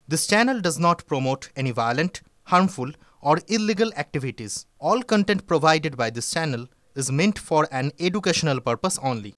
This channel does not promote any violent, harmful, or illegal activities. All content provided by this channel is meant for an educational purpose only.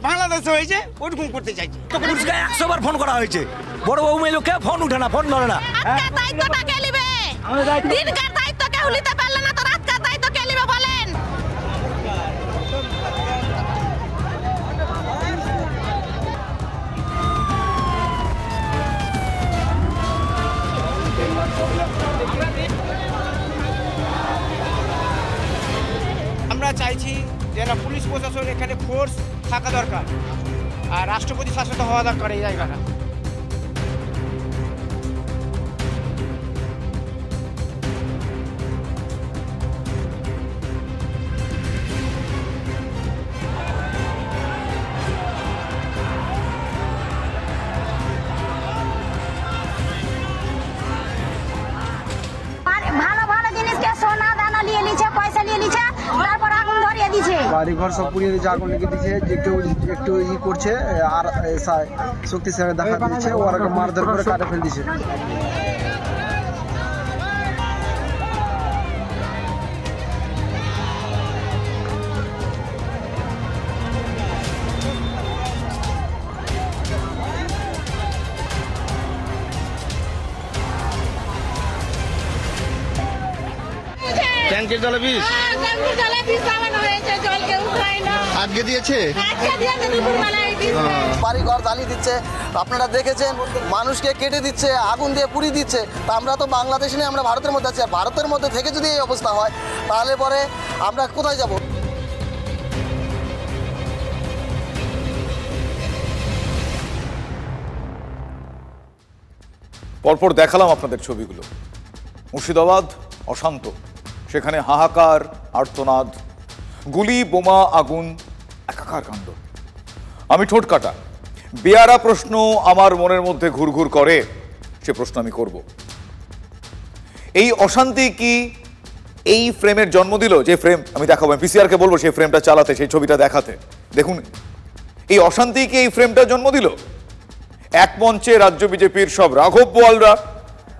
বাংলাদেশে হয়েছে ওরকম করতে চাইছে পুলিশকে 100 বার phone করা হয়েছে বড় বউ মেয়ে লোককে ফোন উঠে না ফোন ধরে না দায়িত্বটা কে নেবে দিনকার দায়িত্ব কেউ নিতে পারলে না তো রাতকার দায়িত্ব কে নেবে বলেন আমরা চাইছি যে না পুলিশ প্রশাসন এখানে ফোর্স থাকা দরকার আর রাষ্ট্রপতি শাসিত হওয়া দরকার এই জায়গাটা। বাড়িঘর সব পুড়িয়ে দিচ্ছে, আগুন লেগে দিচ্ছে, যে কেউ একটু করছে আর শক্তিশালী দেখা দিচ্ছে, ওরা মারধর করে কাটে ফেল দিচ্ছে। ট্যাঙ্কের জলে বিষ আজকে দিয়েছে, বাড়িঘর জ্বালিয়ে দিচ্ছে, আপনারা দেখেছেন মানুষকে কেটে দিচ্ছে, আগুন দিয়ে পুড়িয়ে দিচ্ছে। তা আমরা তো বাংলাদেশ নেই, আমরা ভারতের মধ্যে আছি। আর ভারতের মধ্যে থেকে যদি এই অবস্থা হয় তাহলে পরে আমরা কোথায় যাব? পরপর দেখালাম আপনাদের ছবিগুলো। মুর্শিদাবাদ অশান্ত, সেখানে হাহাকার, আর্তনাদ, গুলি, বোমা, আগুন, একাকার কাণ্ড। আমি ঠোঁট কাটা বেয়ারা প্রশ্ন আমার মনের মধ্যে ঘুরঘুর করে, সে প্রশ্ন আমি করব। এই অশান্তি কি এই ফ্রেমের জন্ম দিল? যে ফ্রেম আমি দেখাবো, পিসিআরকে বলবো সেই ফ্রেমটা চালাতে, সেই ছবিটা দেখাতে। দেখুন, এই অশান্তি কি এই ফ্রেমটা জন্ম দিল? এক মঞ্চে রাজ্য বিজেপির সব রাঘব বোয়ালরা,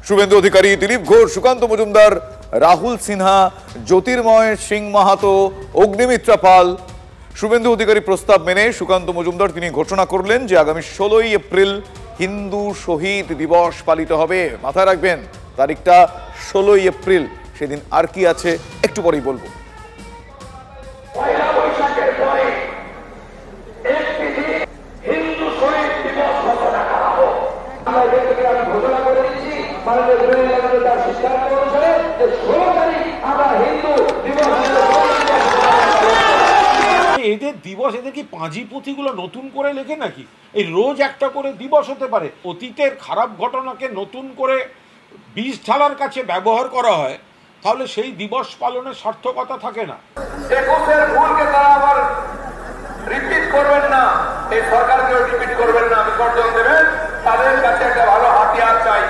শুভেন্দু অধিকারী, দিলীপ ঘোষ, সুকান্ত মজুমদার, রাহুল সিনহা, জ্যোতির্ময় সিং মাহাতো, অগ্নিমিত্রা পাল। শুভেন্দু অধিকারী প্রস্তাব মেনে সুকান্ত মজুমদার তিনি ঘোষণা করলেন যে আগামী 16 এপ্রিল হিন্দু শহীদ দিবস পালিত হবে। মাথায় রাখবেন তারিখটা 16 এপ্রিল। সেদিন আর কি আছে একটু পরেই বলবো। এদের দিবস, এদের কি পাঁজি পুঁথিগুলো নতুন করে লেখে নাকি? এই রোজ একটা করে দিবস হতে পারে? অতীতের খারাপ ঘটনাকে নতুন করে বীজ ঢালার কাছে ব্যবহার করা হয়, তাহলে সেই দিবস পালনের সার্থকতা থাকে না। একুশের ভুলকে তারা আবার রিপিট করবেন না, এই সরকারকেও রিপিট করবেন না, বিসর্জন দেবেন। তাদের কাছে একটা ভালো হাতিয়ার চাই,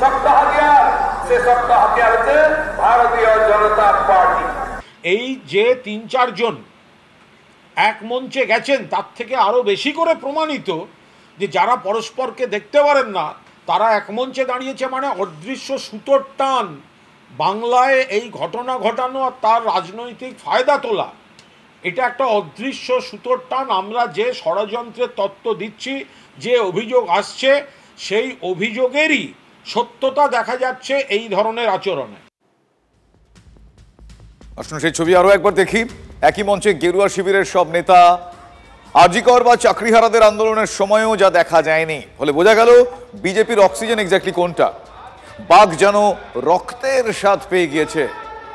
শক্ত হাতিয়ার। সে শক্ত হাতিয়ার হচ্ছে ভারতীয় জনতা পার্টি। এই যে ৩-৪ জন এক মঞ্চে গেছেন, তার থেকে আরো বেশি করে প্রমাণিত যে যারা পরস্পরকে দেখতে পারেন না তারা এক মঞ্চে দাঁড়িয়েছে, মানে অদৃশ্য সুতোর টান। বাংলায় এই ঘটনা ঘটানো আর তার রাজনৈতিক ফায়দা তোলা, এটা একটা অদৃশ্য সুতোর টান। আমরা যে ষড়যন্ত্রের তত্ত্ব দিচ্ছি, যে অভিযোগ আসছে, সেই অভিযোগেরই সত্যতা দেখা যাচ্ছে এই ধরনের আচরণে। আসুন সেই ছবি আরো একবার দেখি। একই মঞ্চে গেরুয়া শিবিরের সব নেতা, আজিকর বা চাকরিহারাদের আন্দোলনের সময়ও যা দেখা যায়নি। ফলে বোঝা গেল বিজেপির অক্সিজেন এক্স্যাক্টলি কোনটা। বাঘ যেন রক্তের স্বাদ পেয়ে গিয়েছে,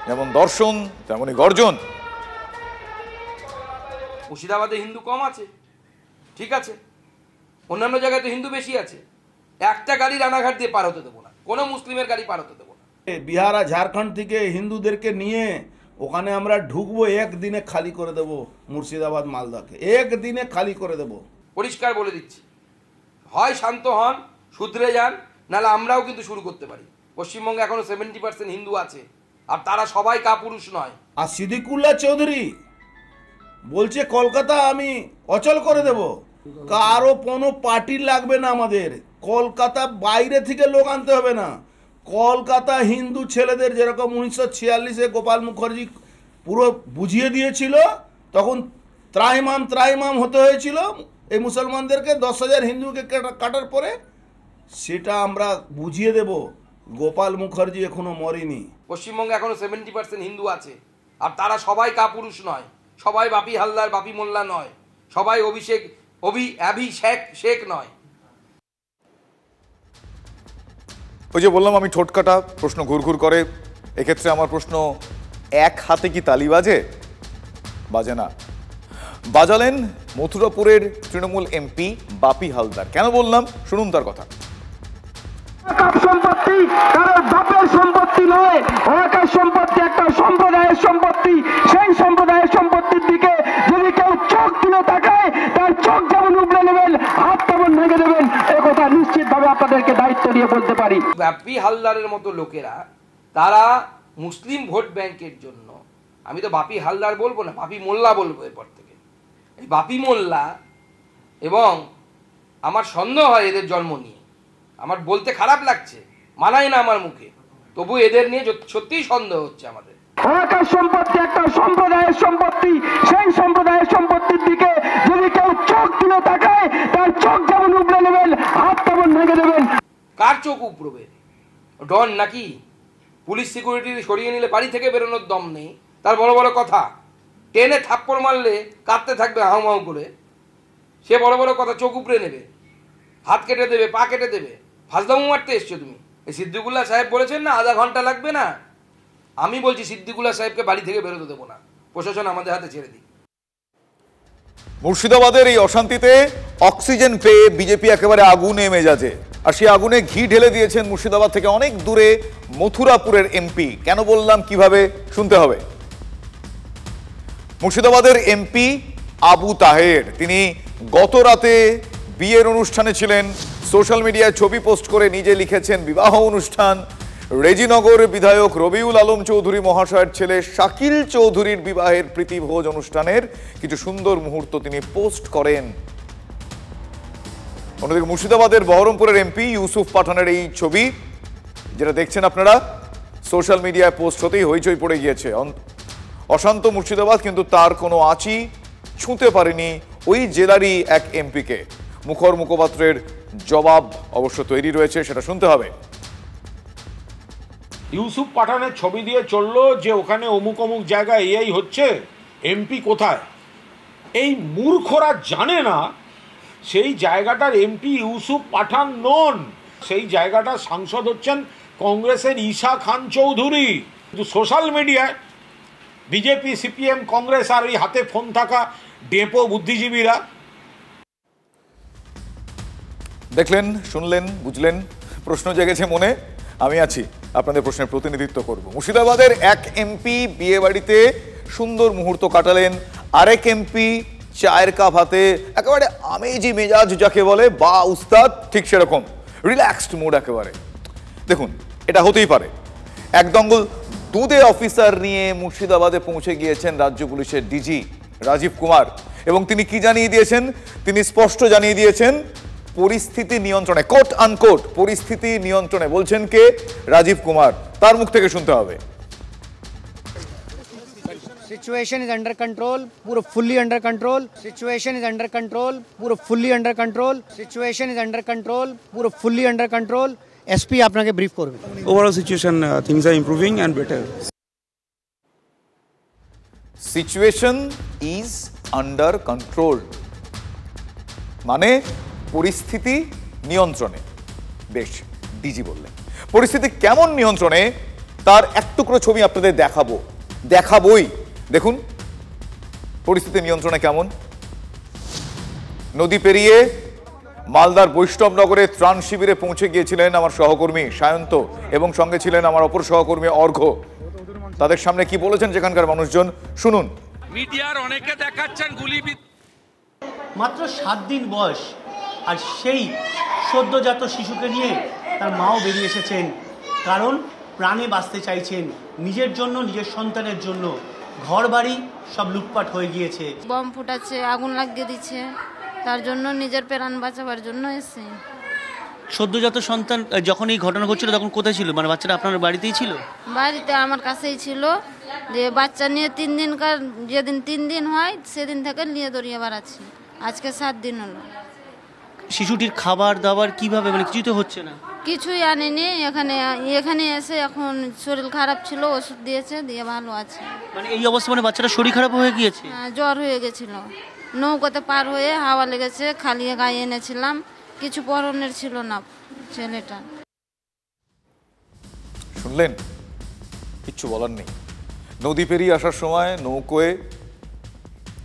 যেমন দর্শন তেমনই গর্জন। মুর্শিদাবাদে হিন্দু কম আছে, ঠিক আছে, অন্যান্য জায়গায় তো হিন্দু বেশি আছে। একটা গাড়ি রানাঘাট দিয়ে পার হতে দেবো না, কোনো মুসলিমের গাড়ি পার হতে দেবো না। বিহার আর ঝাড়খণ্ড থেকে হিন্দুদেরকে নিয়ে ওখানে আমরা ঢুকবো, একদিনে খালি করে দেব মুর্শিদাবাদ মালদাকে, একদিনে খালি করে দেব। পরিষ্কার বলে দিচ্ছি, হয় শান্ত হন, শুধরে যান, নাহলে আমরাও কিন্তু শুরু করতে পারি। পশ্চিমবঙ্গে এখনো 70% হিন্দু আছে, আর তারা সবাই কাপুরুষ নয়। আর সিদ্দিকুল্লাহ চৌধুরী বলছে কলকাতা আমি অচল করে দেব। কারো কোনো পার্টি লাগবে না আমাদের, কলকাতা বাইরে থেকে লোক আনতে হবে না। কলকাতা হিন্দু ছেলেদের যেরকম 1946-এ গোপাল মুখার্জি পুরো বুঝিয়ে দিয়েছিল, তখন ত্রাইমাম হতে হয়েছিল এই মুসলমানদেরকে, 10,000 হিন্দুকে কাটার পরে, সেটা আমরা বুঝিয়ে দেব। গোপাল মুখার্জি এখনো মরেনি। পশ্চিমবঙ্গে এখনো 70% হিন্দু আছে, আর তারা সবাই কাপুরুষ নয়, সবাই বাপি হালদার বাপি মোল্লা নয়, সবাই শেখ নয়। ওই যে বললাম আমি ঠোঁটকাটা, প্রশ্ন ঘুরঘুর করে। এক্ষেত্রে আমার প্রশ্ন, এক হাতে কি তালি বাজে? বাজে না। বাজালেন মথুরাপুরের তৃণমূল এমপি বাপি হালদার। কেন বললাম শুনুন তার কথা। সম্পত্তি কারোর বাপের সম্পত্তি নয়, ওয়াকাফ সম্পত্তি একটা সম্প্রদায়ের সম্পত্তি। সেই সম্প্রদায়ের সম্পত্তির দিকে যদি কেউ চোখ তুলে তাকায়, তার চোখ যেমন উপড়ে নেবেন, হাত তেমন ভেঙে দেবেন, একথা নিশ্চিতভাবে আপনাদেরকে দায়িত্ব দিয়ে বলতে পারি। বাপি হালদারের মতো লোকেরা, তারা মুসলিম ভোট ব্যাংকের জন্য, আমি তো বাপি হালদার বলবো না, বাপি মোল্লা বলবো এরপর থেকে। এই বাপি মোল্লা, এবং আমার সন্দেহ হয় এদের জন্ম নিয়ে, আমার বলতে খারাপ লাগছে, মানায় না আমার মুখে, তবু এদের নিয়ে সত্যিই সন্দেহ হচ্ছে আমাদের। ওয়াকাফ সম্পত্তি একটা সম্প্রদায়ের সম্পত্তি। সেই সম্প্রদায়ের সম্পত্তির দিকে যদি কেউ চোখ তুলে তাকায়, তার চোখ যেমন উপড়ে নেবেন, হাত তেমন ভেঙে দেবেন। কার চোখ উপড়বে? ডন নাকি? পুলিশ সিকিউরিটি সরিয়ে নিলে বাড়ি থেকে বেরোনোর দম নেই, তার বড় বড় কথা। টেনে থাপ্পড় মারলে কাঁদতে থাকবে হাউমাউ করে, সে বড় বড় কথা, চোখ উপড়ে নেবে, হাত কেটে দেবে, পা কেটে দেবে। ফাজলামু মারতে এসছো তুমি? এই সিদ্দিকুল্লাহ সাহেব বলেছেন না আধা ঘন্টা লাগবে না, আমি বলছি সিদ্দিকুল্লাহ সাহেবকে বাড়ি থেকে বেরোতে দেবো না, প্রশাসন আমাদের হাতে ছেড়ে দিই। মুর্শিদাবাদের এই অশান্তিতে অক্সিজেন পেয়ে বিজেপি একেবারে আগুনে মেজাজে, আর সেই আগুনে ঘি ঢেলে দিয়েছেন মুর্শিদাবাদ থেকে অনেক দূরে মথুরাপুরের এমপি। কেন বললাম, কিভাবে, শুনতে হবে। মুর্শিদাবাদের এমপি আবু তাহের, তিনি গত রাতে বিয়ের অনুষ্ঠানে ছিলেন। সোশ্যাল মিডিয়ায় ছবি পোস্ট করে নিজে লিখেছেন বিবাহ অনুষ্ঠান। রেজিনগর বিধায়ক রবিউল আলম চৌধুরী মহাশয়ের ছেলে শাকিল চৌধুরীর বিবাহের প্রীতিভোজ অনুষ্ঠানের কিছু সুন্দর মুহূর্ত তিনি পোস্ট করেন। অন্যদিকে মুর্শিদাবাদের বহরমপুরের এমপি ইউসুফ পাঠানের এই ছবি যেটা দেখছেন আপনারা, সোশ্যাল মিডিয়ায় পোস্ট হতেই হইচই পড়ে গিয়েছে। অশান্ত মুর্শিদাবাদ, কিন্তু তার কোনো আঁচই ছুঁতে পারেনি ওই জেলারই এক এমপিকে। মুখর মুখপাত্রের জবাব অবশ্য তৈরি রয়েছে, সেটা শুনতে হবে। ইউসুফ পাঠানের ছবি দিয়ে চললো যে ওখানে অমুক অমুক জায়গায় এই হচ্ছে, এমপি কোথায়? এই মূর্খরা জানে না সেই জায়গাটার এমপি ইউসুফ পাঠান নন, সেই জায়গাটার সাংসদ হচ্ছেন কংগ্রেসের ঈশা খান চৌধুরী। কিন্তু সোশ্যাল মিডিয়ায় বিজেপি, সিপিএম, কংগ্রেস আর ওই হাতে ফোন থাকা ডেপো বুদ্ধিজীবীরা। দেখলেন, শুনলেন, বুঝলেন, প্রশ্ন জেগেছে মনে। আমি আছি, আপনাদের প্রশ্নের প্রতিনিধিত্ব করব। মুর্শিদাবাদের এক এমপি বিয়ে বাড়িতে সুন্দর মুহূর্ত কাটালেন, আরেক এমপি চায়ের কাপ হাতে একেবারে আমেজি মেজাজ যাকে বলে, বা উস্তাদ, ঠিক সেরকম রিল্যাক্সড মুড একেবারে। দেখুন, এটা হতেই পারে। এক দঙ্গল দুধে অফিসার নিয়ে মুর্শিদাবাদে পৌঁছে গিয়েছেন রাজ্য পুলিশের ডিজি রাজীব কুমার, এবং তিনি কি জানিয়ে দিয়েছেন? তিনি স্পষ্ট জানিয়ে দিয়েছেন পরিস্থিতি নিয়ন্ত্রণে, কোট আনকোট পরিস্থিতি নিয়ন্ত্রণে। বলছেন কে? রাজীব কুমার। তার মুখ থেকে শুনতে হবে। सिचुएशन इज अंडर कंट्रोल, पूरा fully under control. Situation is under control, पूरा fully under control. Situation is under control, पूरा फुल्ली अंडर कंट्रोल। एसपी আপনাকে ব্রিফ করবে। Overall situation things are improving and better. Situation is under control মানে পরিস্থিতি নিয়ন্ত্রণে। বেশ, DG বললেন। পরিস্থিতি কেমন নিয়ন্ত্রণে তার এক টুকরো ছবি আপনাদের দেখাবই। দেখুন পরিস্থিতি নিয়ন্ত্রণে কেমন। নদী পেরিয়ে মালদার বৈষ্ণবনগরে ত্রাণ শিবিরে পৌঁছে গিয়েছিলেন আমার সহকর্মী সায়ন্ত, এবং সঙ্গে ছিলেন আমার অপর সহকর্মী অর্ঘ্য। তাদের সামনে কি বলেছেন সেখানকার মানুষজন, শুনুন। মিডিয়ার অনেকে দেখাচ্ছেন গুলিবিদ্ধ, মাত্র 7 দিন বয়স, আর সেই সদ্যজাত শিশুকে নিয়ে তার মাও বেরিয়ে এসেছেন, কারণ প্রাণে বাঁচতে চাইছেন, নিজের জন্য, নিজের সন্তানের জন্য। ঘর বাড়ি সব লুটপাট হয়ে গিয়েছে, বম ফুটাচ্ছে, আগুন লাগিয়ে দিচ্ছে, তার জন্য নিজের প্রাণ বাঁচাবার জন্য এসে। সদ্যজাত সন্তান যখন এই ঘটনা ঘটছিল তখন কোথায় ছিল? মানে বাচ্চাটা আপনার বাড়িতেই ছিল? বাড়িতে আমার কাছেই ছিল, যে বাচ্চা নিয়ে 3 দিনকার, যেদিন 3 দিন হয় সেদিন থেকে নিয়ে দৌড়িয়ে বেড়াচ্ছি, আজকে 7 দিন হলো। শিশুটির খাবার দাবার কিভাবে, মানে কিছুই তো হচ্ছে না? কিছুই আনেনি, এখানে এসে এখন শরীর খারাপ ছিল, ওষুধ দিয়েছে, দিয়ে ভালো আছে। মানে এই অবস্থা, মানে বাচ্চাটা শরীর খারাপ হয়ে গিয়েছে? জ্বর হয়ে গেছিল, নৌকাতে পার হয়ে হাওয়া লেগেছে, খালি গায়ে এনেছিলাম, কিছু পরনের ছিল না ছেলেটা। শুনলেন, কিচ্ছু বলার নেই। নদী পেরিয়ে আসার সময় নৌকোয়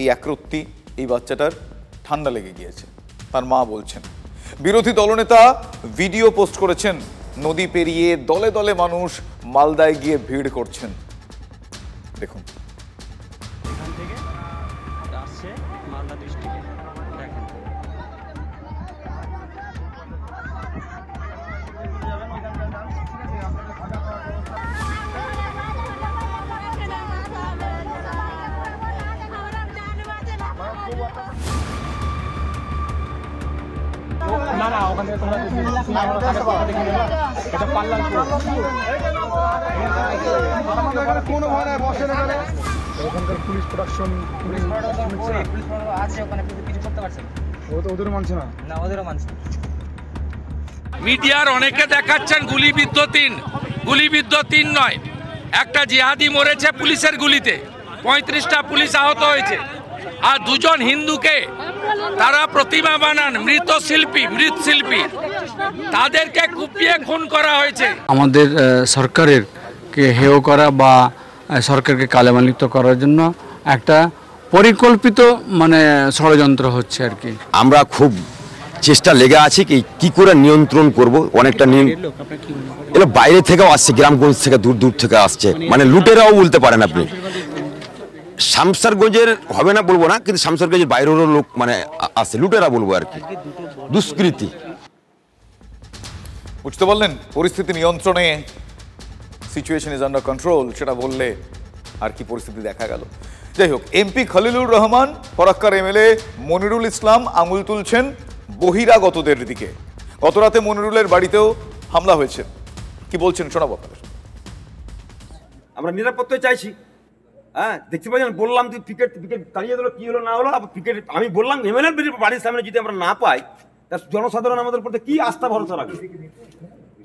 এই একরত্তি এই বাচ্চাটার ঠান্ডা লেগে গিয়েছে, তার মা বলছেন। বিরোধী দলনেতা ভিডিও পোস্ট করেছেন, নদী পেরিয়ে দলে দলে মানুষ মালদায় গিয়ে ভিড় করছেন। দেখুন। এখান থেকে আসছে মালদা ডিস্ট্রিক্টে, দেখেন। না না, ওখান থেকে তোমরা এটা পাল্লা ওখানকার পুলিশ প্রোডাকশন আছে, ওখানে কিছু করতে পারছে না, ওদেরও মানছে না। না, ওদেরও মানছে। মিডিয়ার অনেকে দেখাচ্ছেন গুলিবিদ্ধ 3, গুলিবিদ্ধ 3 নয়, একটা জিহাদি মরেছে পুলিশের গুলিতে, 35টা পুলিশ আহত হয়েছে, আর 2 জন হিন্দুকে তারা প্রতিমা বানান, মৃৎশিল্পী, তাদেরকে কুপিয়ে খুন করা হয়েছে। আমাদের সরকারের কে হেয় করা বা সরকারকে কালেমালিপ্ত করার জন্য একটা পরিকল্পিত মানে ষড়যন্ত্র হচ্ছে আর কি। আমরা খুব চেষ্টা লেগে আছি কি করে নিয়ন্ত্রণ করব। অনেকটা এগুলো বাইরে থেকেও আসছে, গ্রামগঞ্জ থেকে দূর দূর থেকে আসছে, মানে লুটেরাও বলতে পারেন আপনি। শামসারগঞ্জের হবে না বলবো না, কিন্তু শামসারগঞ্জের বাইরেরও লোক মানে আসে, লুটেরা বলবো আর কি, দুষ্কৃতি। বুঝতে পারলেন, পরিস্থিতি নিয়ন্ত্রণে, সিচুয়েশন ইজ আন্ডার কন্ট্রোল, সেটা বললে আর কি পরিস্থিতি দেখা গেল। যাই হোক, এমপি খলিলুর রহমান, ফরাক্কার এমএলএ মনিরুল ইসলাম আঙুল তুলছেন বহিরাগতদের দিকে। গতরাতে মনিরুলের বাড়িতেও হামলা হয়েছে, কি বলছেন শোনাবো আপনাদের। আমরা নিরাপত্তা চাইছি। হ্যাঁ, দেখতে পাচ্ছেন, বললাম তুই পিকেট তাড়িয়ে দিল, কি হলো না হলো, পিকেট আমি বললাম এমএলএ বাড়ির সামনে যদি আমরা না পাই, তার জনসাধারণ আমাদের প্রতি কি আস্থা ভরসা রাখবে,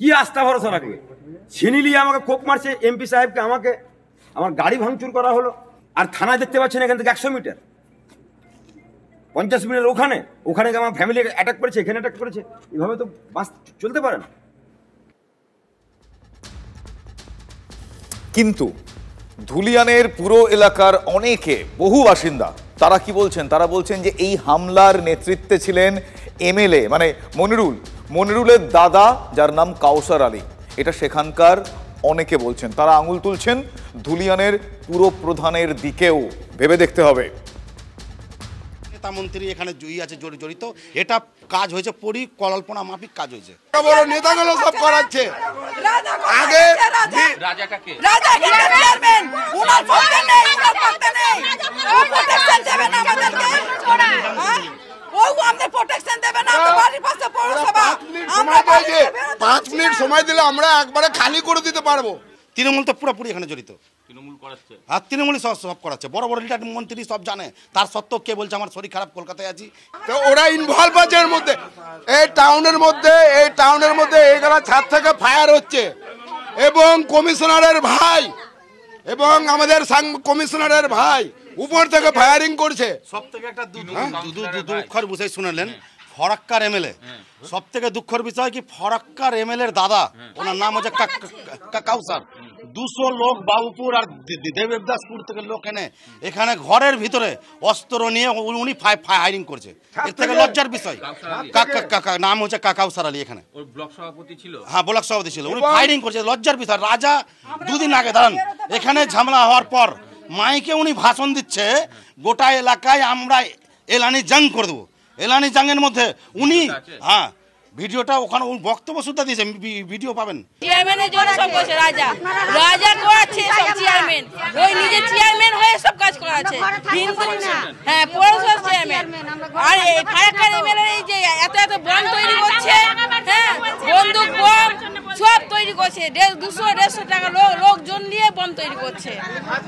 কি আস্থা ভরসা রাখবে? ছিনিলিয়ে আমাকে কোপ মারছে এমপি সাহেবকে, আমাকে, আমার গাড়ি ভাঙচুর করা হলো। আর থানায় দেখতে পাচ্ছেন এখান থেকে 100 মিটার, 50 মিটার ওখানে আমার ফ্যামিলি অ্যাটাক করেছে, এখানে অ্যাটাক করেছে। এভাবে তো বাস চলতে পারে না। কিন্তু ধুলিয়ানের পুরো এলাকার অনেকে, বহু বাসিন্দা, তারা কি বলছেন? তারা বলছেন যে এই হামলার নেতৃত্বে ছিলেন এমএলএ, মানে মনিরুলের দাদা, যার নাম কাউসার আলী। এটা সেখানকার অনেকে বলছেন। তারা আঙুল তুলছেন ধুলিয়ানের পুরো প্রধানের দিকেও, ভেবে দেখতে হবে। নেতা মন্ত্রী এখানে আছে জড়িত, এটা কাজ হয়েছে, পরিকল্পনা মাফিক কাজ হয়েছে। বড় নেতাগুলো সব করাচ্ছে। আগে রাজাটাকে চেয়ারম্যান উনার পক্ষে নেই, উনার পক্ষে নেই, ও প্রোটেকশন দেবে না আমাদেরকে, ও আমাদের প্রোটেকশন দেবে না। আমাদের বাড়ির পাশে পৌরসভা, আমরা 5 মিনিট সময় দিলে আমরা একবারে খালি করে দিতে পারবো। তৃণমূল তো পুরোপুরি এখানে জড়িত, তৃণমূল করাচ্ছে, আর তৃণমূলই সব করাচ্ছে। বড় বড় লিডার মন্ত্রী সব জানে, তার সত্ত্বেও কে বলছে আমার শরীর খারাপ, কলকাতায় আছি। তো ওরা ইনভলভ আছে এর মধ্যে। এই টাউনের মধ্যে এইগুলা ছাদ থেকে ফায়ার হচ্ছে, এবং কমিশনারের ভাই এবং আমাদের কমিশনারের ভাই উপর থেকে ফায়ারিং করছে। সব থেকে একটা দুঃখের বিষয় শুনলেন, ফরাক্কার এমএলএ, সব থেকে দুঃখের বিষয় কি, ফরাক্কার এমএলএর দাদা, ওনার নাম হচ্ছে কাউসার, 200 লোক বাবুপুর আর দেবদাসপুর থেকে লোক এখানে ঘরের ভিতরে অস্ত্র নিয়ে উনি ফায়ারিং করছে। এর থেকে লজ্জার বিষয়। নাম হচ্ছে কাকাউসার আলী, এখানে ব্লক সভাপতি ছিল। হ্যাঁ, ব্লক সভাপতি ছিল। উনি ফায়ারিং করছে, লজ্জার বিষয়। রাজা 2 দিন আগে দাঁড়ান, এখানে ঝামেলা হওয়ার পর মাইকে উনি ভাষণ দিচ্ছে, গোটা এলাকায় আমরা এলানি জাং করে দেবো। এলানি জাংয়ের মধ্যে উনি হ্যাঁ ভিডিওটা ওখানে বক্তব্য শুদ্ধ দিয়েছে, ভিডিও পাবেন। চেয়ারম্যানের জন্য সব করছে রাজা, রাজা করাচ্ছে সব চেয়ারম্যান, ওই নিজে চেয়ারম্যান হয়ে সব কাজ করাচ্ছে। হ্যাঁ, পৌরসভার চেয়ারম্যান। আর এই ফারাক্কার এমএলএ এই যে এত এত বম তৈরি করছে, হ্যাঁ বন্দুক বম সব তৈরি করছে, 200-150 টাকা লোকজন নিয়ে বম তৈরি করছে।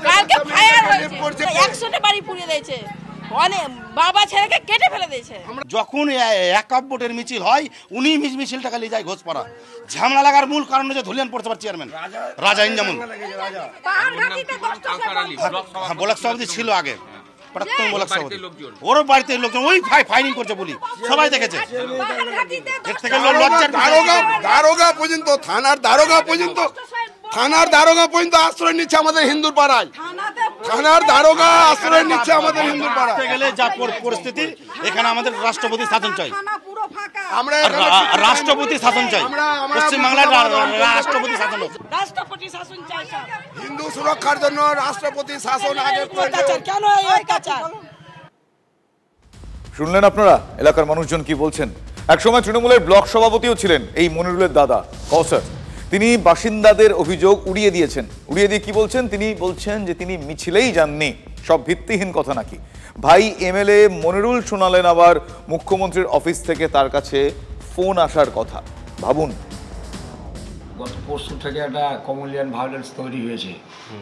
কালকে ফায়ার হয়েছে, 100টা বাড়ি পুড়িয়ে দিয়েছে, অনেক বাবা ছেলেকে কেটে ফেলে দিয়েছে। যখন একক ভোটের মিছিল হয় উনি মিছিলটাকে নিয়ে যায় ঘোষপাড়া। ঝামেলা লাগার মূল কারণ হচ্ছে ধুলিয়ান পৌরসভার চেয়ারম্যান রাজা ইনজামুল। ব্লক সভাপতি ছিল আগে, প্রাক্তন ব্লক সভাপতি। ওর বাড়িতে লোকজন ওই ফায়ারিং করছে বলি সবাই দেখেছে। এর থেকে লজ্জার দারোগা পর্যন্ত, থানার দারোগা পর্যন্ত আশ্রয় নিচ্ছে আমাদের হিন্দুর পাড়ায়। থানার দারোগা আশ্রয় নিচ্ছে আমাদের হিন্দুর পাড়ায়। গেলে যা পরিস্থিতি, এখানে আমাদের রাষ্ট্রপতি শাসন চাই। আমরা রাষ্ট্রপতি শাসন চাই, পশ্চিমবাংলার রাষ্ট্রপতি শাসন চাই। হিন্দু সুরক্ষার জন্য রাষ্ট্রপতি শাসন আগে কেন এই কাচার? শুনলেন আপনারা এলাকার মানুষজন কি বলছেন। একসময় তৃণমূলের ব্লক সভাপতিও ছিলেন এই মনিরুলের দাদা কৌসার। তিনি বাসিন্দাদের অভিযোগ উড়িয়ে দিয়েছেন। উড়িয়ে দিয়ে কি বলছেন? তিনি বলছেন যে তিনি মিছিলেই যাননি, সব ভিত্তিহীন কথা নাকি। ভাই এমএলএ মনিরুল শোনালেন আবার মুখ্যমন্ত্রীর অফিস থেকে তার কাছে ফোন আসার কথা। ভাবুন, গত পরশু থেকে একটা কমোডিয়ান ভায়োলেন্স তৈরি হয়েছে।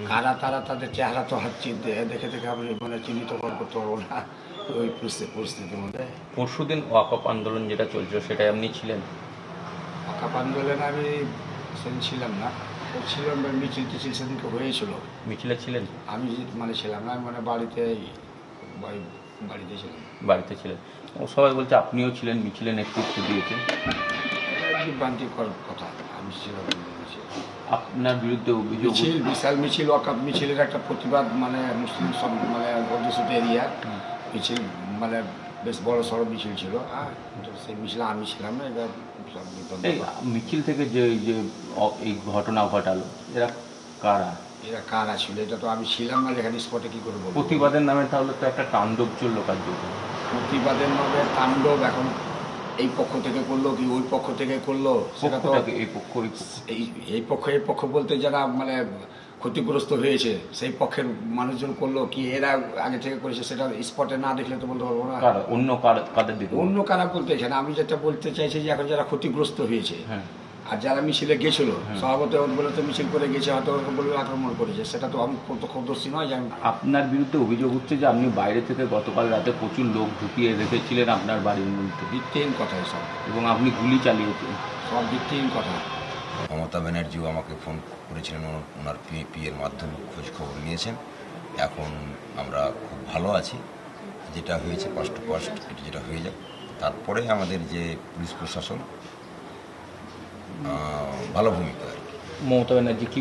কারা তারা, তাদের চেহারা তো হাত দেখে আমি মানে চিহ্নিত করতে পারবো না ওই পরিস্থিতির মধ্যে। পরশুদিন ওয়াকআপ আন্দোলন যেটা চলছিল সেটাই আপনি ছিলেন? ওয়াকআপ আন্দোলনে আমি সেদিন ছিলাম না, ছিলাম মিছিল টিছিল সেদিনকে হয়েছিল। মিছিলে ছিলেন? আমি মানে ছিলাম না, মানে বাড়িতে ছিলাম। বাড়িতে ছিলেন। ও সবাই বলছে আপনিও ছিলেন, মিছিলে নেতৃত্ব দিয়েছেন। বিভ্রান্তিকর কথা, আমি ছিলাম। আপনার বিরুদ্ধে অভিযোগ বিশাল মিছিল, ওয়াকআপ মিছিলের একটা প্রতিবাদ, মানে মুসলিম সব মানে অধ্যুষিত এরিয়া মিছিল, মানে বেশ বড় সড়ো মিছিল ছিল। সেই মিছিলে আমি ছিলাম না। এটা মিছিল থেকে যে এই ঘটনা ঘটালো, এরা কারা ছিল এটা তো আমি ছিলাম না, এখানে স্পটে কি করে বলবো। প্রতিবাদের নামে তাহলে তো একটা তাণ্ডব চললো কার্যত। প্রতিবাদের নামে তাণ্ডব এখন এই পক্ষ থেকে করলো কি ওই পক্ষ থেকে করলো, সেটা তো এই পক্ষ বলতে যারা মানে ক্ষতিগ্রস্ত হয়েছে সেই পক্ষের মানুষজন করলো কি এরা আগে থেকে করেছে, সেটা স্পটে না দেখলে তো বলতে পারবো না। অন্য কারা বলতে এখানে আমি যেটা বলতে চাইছি যে এখন যারা ক্ষতিগ্রস্ত হয়েছে আর যারা মিছিলে গেছিল, সভাপতি বলে তো মিছিল করে গেছে, হয়তো বলে আক্রমণ করেছে, সেটা তো আমি প্রত্যক্ষদর্শী নয়। যে আপনার বিরুদ্ধে অভিযোগ হচ্ছে যে আপনি বাইরে থেকে গতকাল রাতে প্রচুর লোক ঢুকিয়ে রেখেছিলেন আপনার বাড়ির মধ্যে। ভিত্তিহীন কথা এসব, এবং আপনি গুলি চালিয়েছেন, সব ভিত্তিহীন কথা। মমতা ব্যানার্জিও আমাকে ফোন করেছিলেন, ওনার পিএর মাধ্যমে খোঁজ খবর নিয়েছেন। এখন আমরা খুব ভালো আছি, যেটা হয়েছে ফার্স্ট এটা যেটা হয়ে যায়, তারপরে আমাদের যে পুলিশ প্রশাসন ভালো ভূমিকা। মমতা ব্যানার্জি কি?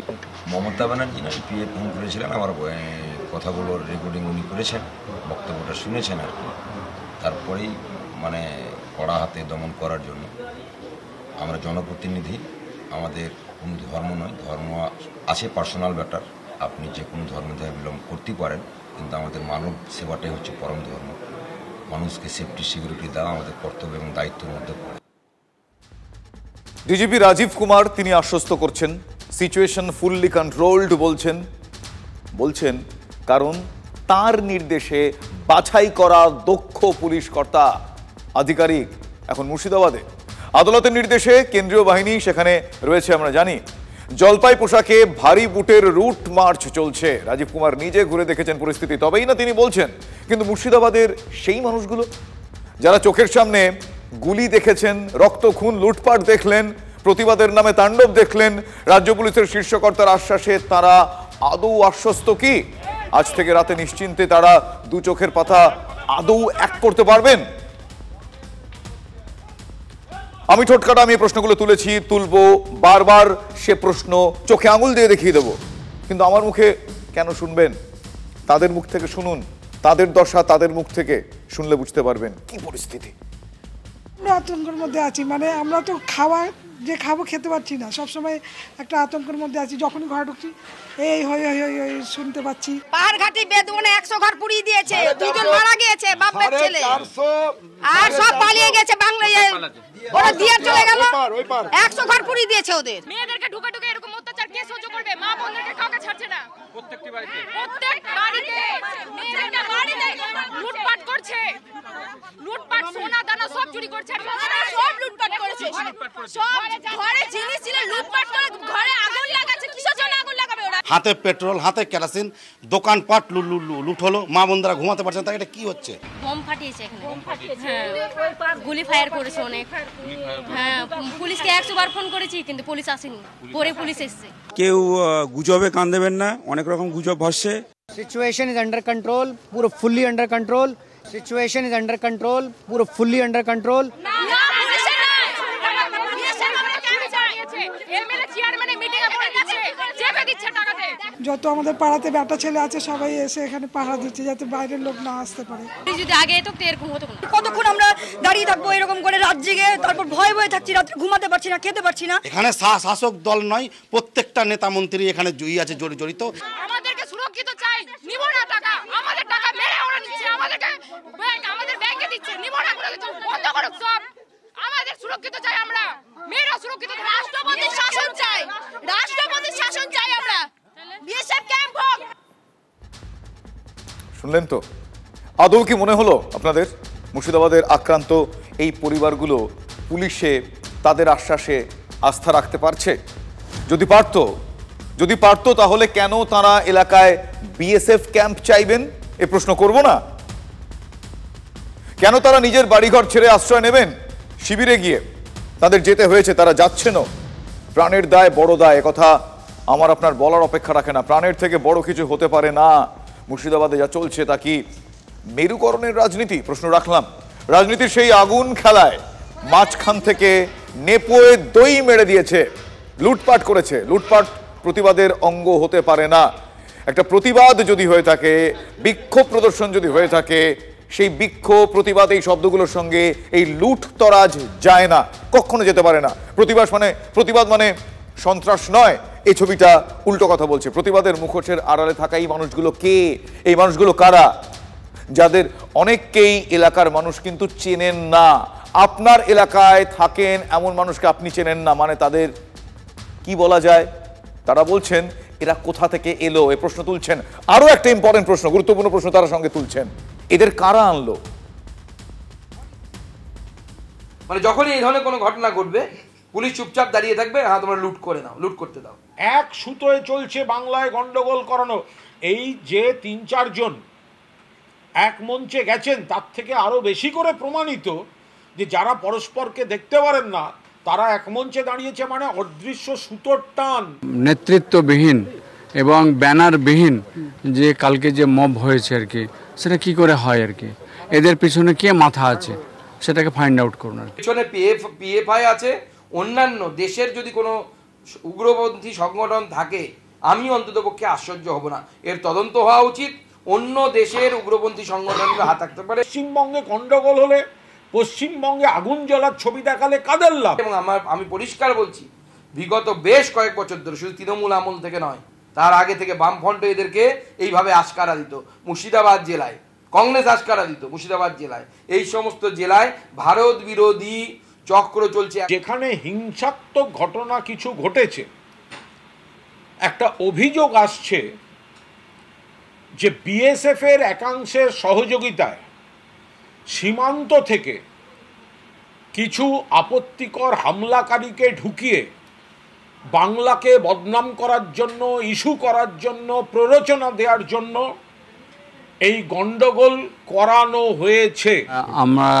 মমতা ব্যানার্জি না, পিএ ফোন করেছিলেন, আমার কথাগুলোর রেকর্ডিং উনি করেছেন, বক্তব্যটা শুনেছেন আর কি। তারপরেই মানে কড়া হাতে দমন করার জন্য আমরা জনপ্রতিনিধি, আমাদের কোনো ধর্ম নয়, ধর্ম আছে পার্সোনাল ব্যাটার, আপনি যে কোনো ধর্ম থেকে বিলম্ব করতে পারেন, কিন্তু আমাদের মানব সেবাটাই হচ্ছে পরম ধর্ম। মানুষকে সেফটি সিকিউরিটি দেওয়া আমাদের কর্তব্য এবং দায়িত্বের মধ্যে পড়ে। ডিজিপি রাজীব কুমার তিনি আশ্বস্ত করছেন সিচুয়েশন ফুললি কন্ট্রোলড বলছেন কারণ তার নির্দেশে বাছাই করা দক্ষ পুলিশ কর্তা আধিকারিক এখন মুর্শিদাবাদে। আদালতের নির্দেশে কেন্দ্রীয় বাহিনী সেখানে রয়েছে আমরা জানি। জলপাই পোশাকে ভারী বুটের রুট মার্চ চলছে। রাজীব কুমার নিজে ঘুরে দেখেছেন পরিস্থিতি, তবেই না তিনি বলছেন। কিন্তু মুর্শিদাবাদের সেই মানুষগুলো যারা চোখের সামনে গুলি দেখেছেন, রক্ত খুন লুটপাট দেখলেন, প্রতিবাদের নামে তাণ্ডব দেখলেন, রাজ্য পুলিশের শীর্ষকর্তার আশ্বাসে তারা আদৌ আশ্বস্ত কি? আজ থেকে রাতে নিশ্চিন্তে তারা দু চোখের পাতা আদৌ এক করতে পারবেন? আমি ঠোঁটকাটা আমি এই প্রশ্নগুলো তুলবো, বারবার সে প্রশ্ন চোখে আঙুল দিয়ে দেখিয়ে দেবো। কিন্তু আমার মুখে কেন শুনবেন? তাদের মুখ থেকে শুনুন, তাদের দশা তাদের মুখ থেকে শুনলে বুঝতে পারবেন কি পরিস্থিতি। আমরা আতঙ্কের মধ্যে আছি, মানে আমরা তো খাওয়া যে খাবো খেতে পাচ্ছি না, সবসময় একটা আতঙ্কের মধ্যে আছি। যখনই ঘরে ঢুকছি এই হই হই হই হই শুনতে পাচ্ছি। পাহাড় ঘাটি বেদুনে 100 ঘর পুড়িয়ে দিয়েছে, দুজন মারা গিয়েছে, বাপের ছেলে, আর সব পালিয়ে গেছে বাংলায়, ওরা দিয়ে চলে গেল। 100 ঘর পুড়িয়ে দিয়েছে ওদের। মেয়েদেরকে ঢুকে ঢুকে এরকম অত্যাচার কে সহ্য করবে? মা বোনদেরকে কাউকে ছাড়ছে না, প্রত্যেকটা বাড়িতে মেয়েদেরকে বাড়িতে লুটপাট করছে, লুটপাট সোনা দানা সব চুরি করছে, সব লুটপাট করেছে, সব ঘরে জিনিস ছিল লুটপাট করে ঘরে আগুন লাগাচ্ছে। কিসের জন্য আগুন লাগাবে ওরা? হাতে পেট্রোল, হাতে কেরোসিন, দোকানপাট লুট হলো, মা বোনরা ঘুমাতে পারছেন। তাই এটা কি হচ্ছে? বোম ফাটিয়েছে এখানে, বোম ফাটিয়েছে, হ্যাঁ, গুলি ফায়ার করেছে অনেক। হ্যাঁ, পুলিশকে 100 বার ফোন করেছি কিন্তু পুলিশ আসেনি, পরে পুলিশ এসেছে। কেউ গুজবে কান দেবেন না, অনেক রকম গুজব ভাসছে। सिचुएशन इज अंडर कंट्रोल, पूरा fully under control. Situation is under control, पूरा फुल्ली अंडर कंट्रोल। যত আমাদের পাড়াতে বেটা ছেলে আছে সবাই এসে এখানে পাহারা দিচ্ছে যাতে বাইরের লোক না আসতে পারে। যদি আগে এত এরকম হতো না। কতক্ষণ আমরা দাঁড়িয়ে থাকবো এরকম করে রাত জেগে, তারপর ভয় ভয়ে থাকছি, রাত্রে ঘুমাতে পারছি না, খেতে পারছি না। এখানে শাসক দল নয়, প্রত্যেকটা নেতা মন্ত্রী এখানে আছে জড়িত। আমাদেরকে সুরক্ষিত চাই, নিব না টাকা, আমাদের টাকা মেরে ওরা নিচ্ছে, আমাদেরকে আমাদের ব্যাংকে দিচ্ছে, নিব না, বন্ধ করুক সব। আমাদের সুরক্ষিত চাই, আমরা মেয়েরা সুরক্ষিত। রাষ্ট্রপতির শাসন চাই, রাষ্ট্রপতির শাসন চাই আমরা। বিএসএফ ক্যাম্প হোক। শুনলেন তো? আদৌ কি মনে হলো আপনাদের মুর্শিদাবাদের আক্রান্ত এই পরিবারগুলো পুলিশে তাদের আশ্বাসে আস্থা রাখতে পারছে? যদি পারতো তাহলে কেন তারা এলাকায় বিএসএফ ক্যাম্প চাইবেন এ প্রশ্ন করব না? কেন তারা নিজের বাড়িঘর ছেড়ে আশ্রয় নেবেন শিবিরে গিয়ে? তাদের যেতে হয়েছে, তারা যাচ্ছেন। প্রাণের দায় বড় দায়, একথা আমার আপনার বলার অপেক্ষা রাখে না। প্রাণের থেকে বড় কিছু হতে পারে না। মুর্শিদাবাদে যা চলছে তা কি মেরুকরণের রাজনীতি? প্রশ্ন রাখলাম। রাজনীতির সেই আগুন খেলায় মাঝখান থেকে নেপোয়ে দই মেরে দিয়েছে, লুটপাট করেছে। লুটপাট প্রতিবাদের অঙ্গ হতে পারে না। একটা প্রতিবাদ যদি হয়ে থাকে, বিক্ষোভ প্রদর্শন যদি হয়ে থাকে, সেই বিক্ষোভ প্রতিবাদ এই শব্দগুলোর সঙ্গে এই লুটতরাজ যায় না, কখনো যেতে পারে না। প্রতিবাদ মানে সন্ত্রাস নয়। এই ছবিটা উল্টো কথা বলছে। প্রতিবাদের মুখোশের আড়ালে থাকা এই মানুষগুলো কে? এই মানুষগুলো কারা? যাদের অনেককেই এলাকার মানুষ কিন্তু চেনেন না। আপনার এলাকায় থাকেন এমন মানুষকে আপনি চেনেন না, মানে তাদের কি বলা যায়? তারা বলছেন এরা কোথা থেকে এলো, এই প্রশ্ন তুলছেন। আরো একটা ইম্পর্টেন্ট প্রশ্ন, গুরুত্বপূর্ণ প্রশ্ন তারা সঙ্গে তুলছেন, এদের কারা আনলো? মানে যখনই এই ধরনের কোনো ঘটনা ঘটবে পুলিশ চুপচাপ দাঁড়িয়ে থাকবে, হ্যাঁ তোমরা লুট করে দাও, লুট করতে দাও। এক সুতোয় চলছে বাংলায় গন্ডগোল করানো। এই যে 3-4 জন এক মঞ্চে গেছেন তার থেকে আরো বেশি করে প্রমাণিত যে যারা পরস্পরকে দেখতে পারেন না তারা এক মঞ্চে দাঁড়িয়েছে, মানে অদৃশ্য সুতোর টান। নেতৃত্ববিহীন এবং ব্যানারবিহীন যে কালকে যে মব হয়েছে আর কি, সেটা কি করে হয় আর কি, এদের পিছনে কে মাথা আছে সেটাকে ফাইন্ড আউট করুন। পিছনে পিএফআই আছে, অন্যান্য দেশের যদি কোনো উগ্রপন্থী সংগঠন থাকে আমি অন্ততপক্ষে আশ্চর্য হব না। এর তদন্ত হওয়া উচিত। অন্য দেশের উগ্রপন্থী সংগঠনের হাত থাকতে পারে। পশ্চিমবঙ্গে গন্ডগোল হলে, পশ্চিমবঙ্গে আগুন জ্বলার ছবি দেখালে কাদের লাভ? এবং আমি পরিষ্কার বলছি, বিগত বেশ কয়েক বছর ধরে, শুধু তৃণমূল আমল থেকে নয়, তার আগে থেকে বামফ্রন্ট এদেরকে এইভাবে আশকারা দিত। মুর্শিদাবাদ জেলায় কংগ্রেস আশকারা দিত, মুর্শিদাবাদ জেলায়, এই সমস্ত জেলায় ভারত বিরোধী চক্র চলছে। যেখানে হিংসাত্মক ঘটনা কিছু ঘটেছে, একটা অভিযোগ আসছে যে বিএসএফ এর একাংশের সহযোগিতায় সীমান্ত থেকে কিছু আপত্তিকর হামলাকারীকে ঢুকিয়ে বাংলাকে বদনাম করার জন্য, ইস্যু করার জন্য, প্ররোচনা দেওয়ার জন্য এই গন্ডগোল করানো হয়েছে। আমরা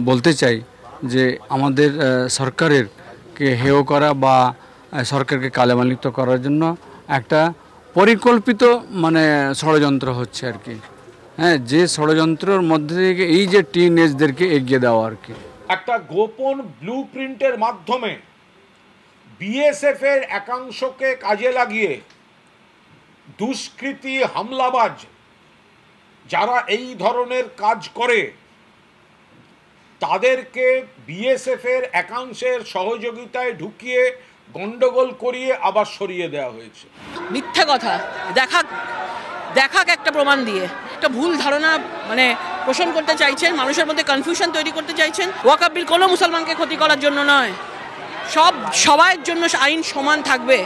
বলতে চাই যে আমাদের সরকারের কে হেয় করা বা সরকারকে কালেমালিপ্ত করার জন্য একটা পরিকল্পিত মানে ষড়যন্ত্র হচ্ছে আর কি। হ্যাঁ, যে ষড়যন্ত্রের মধ্যে থেকে এই যে টিনেজদেরকে এগিয়ে দেওয়া আর কি, একটা গোপন ব্লু প্রিন্টের মাধ্যমে বিএসএফ এর একাংশকে কাজে লাগিয়ে দুষ্কৃতী হামলাবাজ যারা এই ধরনের কাজ করে তাদেরকে বিএসএফ এর একাংশের সহযোগিতায় ঢুকিয়ে গন্ডগোল করিয়ে আবার সরিয়ে দেওয়া হয়েছে। মিথ্যা কথা দেখাক একটা প্রমাণ দিয়ে একটা ভুল ধারণা মানে পোষণ করতে চাইছেন, মানুষের মধ্যে কনফিউশন তৈরি করতে চাইছেন। ওয়াকফ বিল কোনো মুসলমানকে ক্ষতি করার জন্য নয়, সবার জন্য আইন সমান থাকবে।